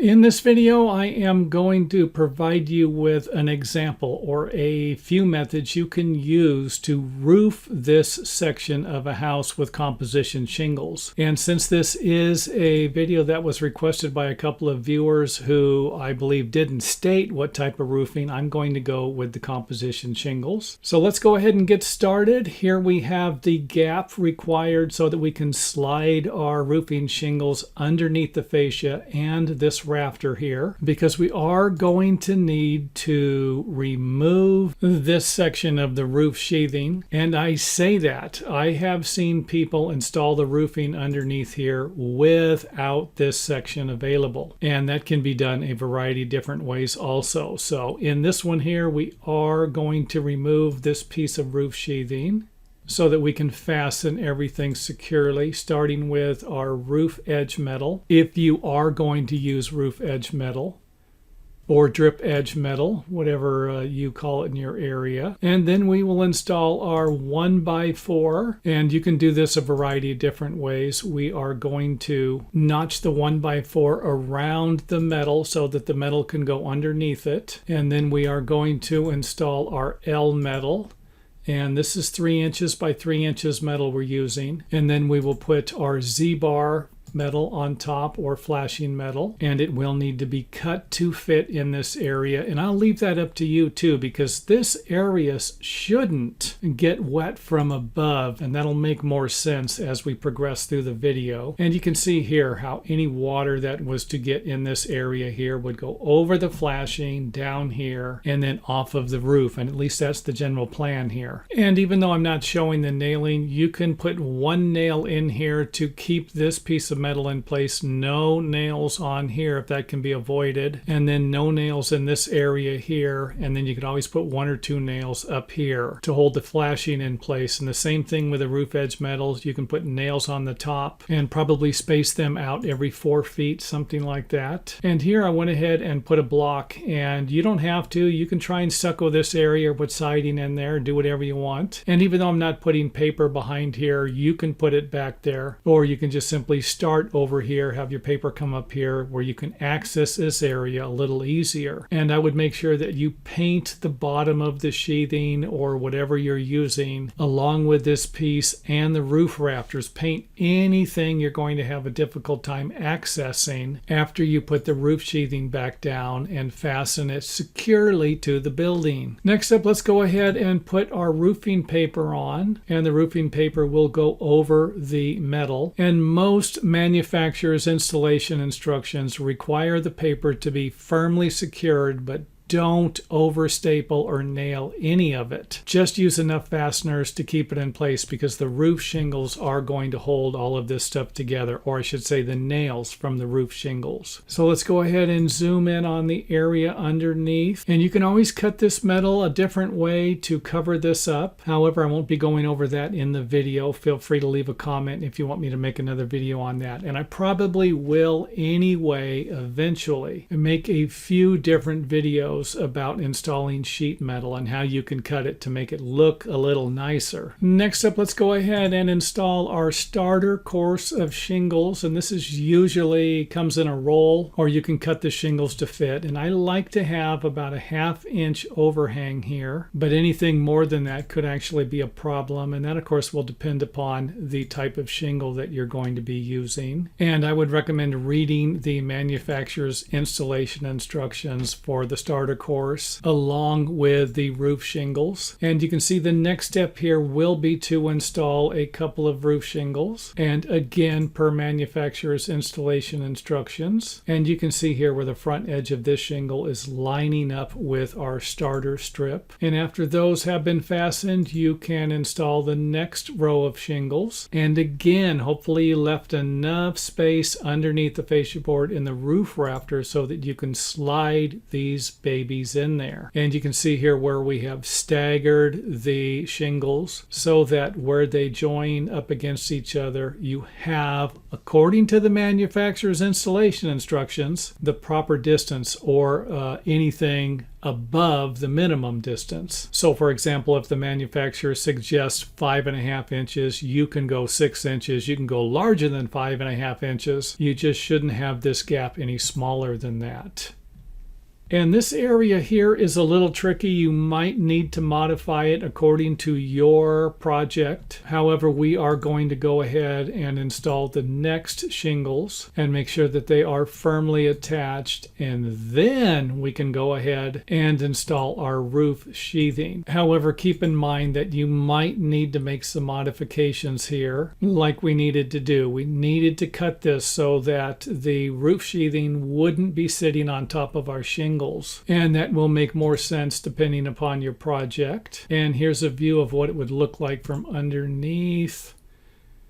In this video, I am going to provide you with an example or a few methods you can use to roof this section of a house with composition shingles. And since this is a video that was requested by a couple of viewers who I believe didn't state what type of roofing, I'm going to go with the composition shingles. So let's go ahead and get started. Here we have the gap required so that we can slide our roofing shingles underneath the fascia and this rafter here, because we are going to need to remove this section of the roof sheathing. And I say that I have seen people install the roofing underneath here without this section available, and that can be done a variety of different ways also. So in this one here, we are going to remove this piece of roof sheathing so that we can fasten everything securely, starting with our roof edge metal. If you are going to use roof edge metal or drip edge metal, whatever you call it in your area. And then we will install our 1x4, and you can do this a variety of different ways. We are going to notch the 1x4 around the metal so that the metal can go underneath it. And then we are going to install our L metal. And this is 3 inches by 3 inches metal we're using. And then we will put our Z-bar metal on top, or flashing metal, and it will need to be cut to fit in this area. And I'll leave that up to you too, because this area shouldn't get wet from above, and that'll make more sense as we progress through the video. And you can see here how any water that was to get in this area here would go over the flashing down here and then off of the roof, and at least that's the general plan here. And even though I'm not showing the nailing, you can put one nail in here to keep this piece of metal in place. No nails on here if that can be avoided, and then no nails in this area here, and then you could always put 1 or 2 nails up here to hold the flashing in place. And the same thing with the roof edge metals. You can put nails on the top and probably space them out every 4 feet, something like that. And here I went ahead and put a block, and you don't have to. You can try and stucco this area with siding in there, do whatever you want. And even though I'm not putting paper behind here, you can put it back there, or you can just simply start over here, have your paper come up here where you can access this area a little easier. And I would make sure that you paint the bottom of the sheathing or whatever you're using along with this piece and the roof rafters. Paint anything you're going to have a difficult time accessing after you put the roof sheathing back down and fasten it securely to the building. Next up, let's go ahead and put our roofing paper on, and the roofing paper will go over the metal. And most manufacturer's installation instructions require the paper to be firmly secured, but don't over staple or nail any of it. Just use enough fasteners to keep it in place, because the roof shingles are going to hold all of this stuff together, or I should say the nails from the roof shingles. So let's go ahead and zoom in on the area underneath. And you can always cut this metal a different way to cover this up. However, I won't be going over that in the video. Feel free to leave a comment if you want me to make another video on that. And I probably will anyway eventually make a few different videos about installing sheet metal and how you can cut it to make it look a little nicer. Next up, let's go ahead and install our starter course of shingles, and this is usually comes in a roll, or you can cut the shingles to fit. And I like to have about a 1/2 inch overhang here, but anything more than that could actually be a problem, and that of course will depend upon the type of shingle that you're going to be using. And I would recommend reading the manufacturer's installation instructions for the starter course along with the roof shingles. And you can see the next step here will be to install a couple of roof shingles, and again per manufacturer's installation instructions. And you can see here where the front edge of this shingle is lining up with our starter strip. And after those have been fastened, you can install the next row of shingles. And again, hopefully you left enough space underneath the fascia board in the roof rafter so that you can slide these big babies in there. And you can see here where we have staggered the shingles so that where they join up against each other, you have, according to the manufacturer's installation instructions, the proper distance, or anything above the minimum distance. So for example, if the manufacturer suggests 5.5 inches, you can go 6 inches. You can go larger than 5.5 inches. You just shouldn't have this gap any smaller than that. And this area here is a little tricky. You might need to modify it according to your project. However, we are going to go ahead and install the next shingles and make sure that they are firmly attached. And then we can go ahead and install our roof sheathing. However, keep in mind that you might need to make some modifications here like we needed to do. We needed to cut this so that the roof sheathing wouldn't be sitting on top of our shingles. And that will make more sense depending upon your project. And here's a view of what it would look like from underneath.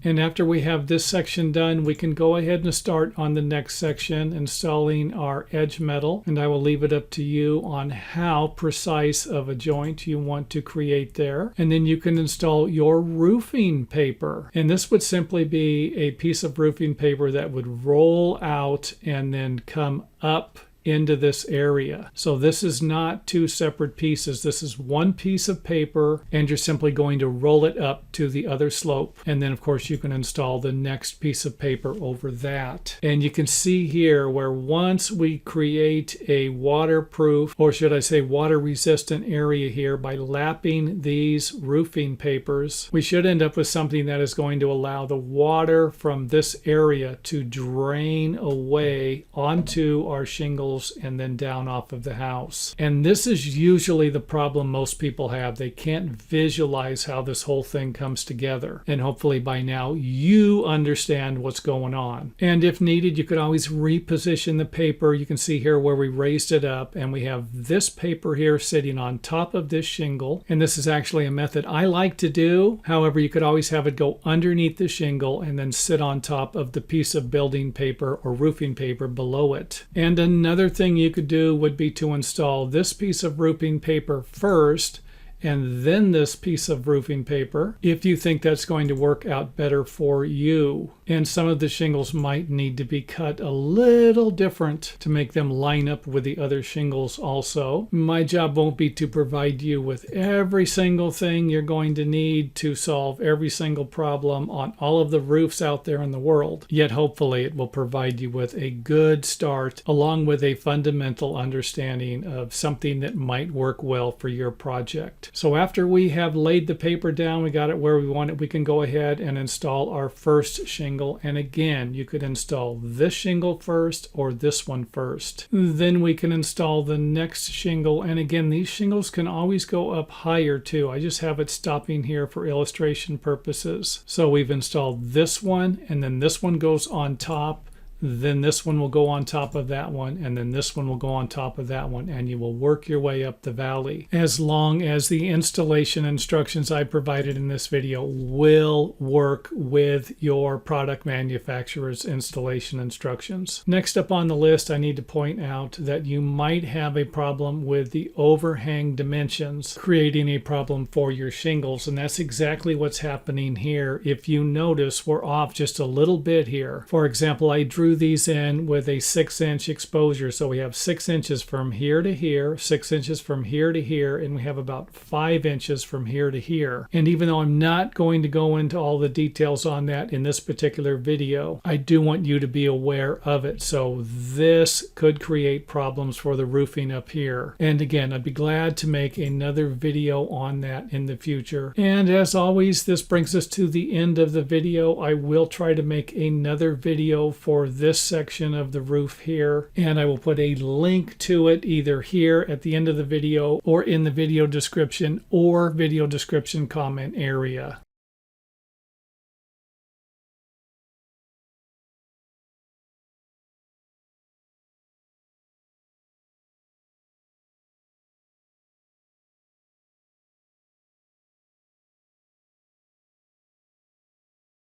And after we have this section done, we can go ahead and start on the next section, installing our edge metal. And I will leave it up to you on how precise of a joint you want to create there. And then you can install your roofing paper. And this would simply be a piece of roofing paper that would roll out and then come up into this area. So this is not two separate pieces. This is one piece of paper, and you're simply going to roll it up to the other slope. And then of course you can install the next piece of paper over that. And you can see here where once we create a waterproof, or should I say water resistant area here by lapping these roofing papers, we should end up with something that is going to allow the water from this area to drain away onto our shingles and then down off of the house. And this is usually the problem most people have. They can't visualize how this whole thing comes together. And hopefully by now you understand what's going on. And if needed, you could always reposition the paper. You can see here where we raised it up, and we have this paper here sitting on top of this shingle. And this is actually a method I like to do. However, you could always have it go underneath the shingle and then sit on top of the piece of building paper or roofing paper below it. And another thing you could do would be to install this piece of roofing paper first, and then this piece of roofing paper, if you think that's going to work out better for you. And some of the shingles might need to be cut a little different to make them line up with the other shingles also. My job won't be to provide you with every single thing you're going to need to solve every single problem on all of the roofs out there in the world. Yet hopefully it will provide you with a good start along with a fundamental understanding of something that might work well for your project. So after we have laid the paper down, we got it where we want it, we can go ahead and install our first shingle. And again, you could install this shingle first or this one first. Then we can install the next shingle. And again, these shingles can always go up higher too. I just have it stopping here for illustration purposes. So we've installed this one, and then this one goes on top. Then this one will go on top of that one, and then this one will go on top of that one, and you will work your way up the valley as long as the installation instructions I provided in this video will work with your product manufacturer's installation instructions. Next up on the list, I need to point out that you might have a problem with the overhang dimensions creating a problem for your shingles, and that's exactly what's happening here. If you notice, we're off just a little bit here. For example, I drew these in with a 6-inch exposure, so we have 6 inches from here to here, 6 inches from here to here, and we have about 5 inches from here to here. And even though I'm not going to go into all the details on that in this particular video, I do want you to be aware of it. So this could create problems for the roofing up here. And again, I'd be glad to make another video on that in the future. And as always, this brings us to the end of the video. I will try to make another video for this section of the roof here, and I will put a link to it either here at the end of the video or in the video description or video description comment area.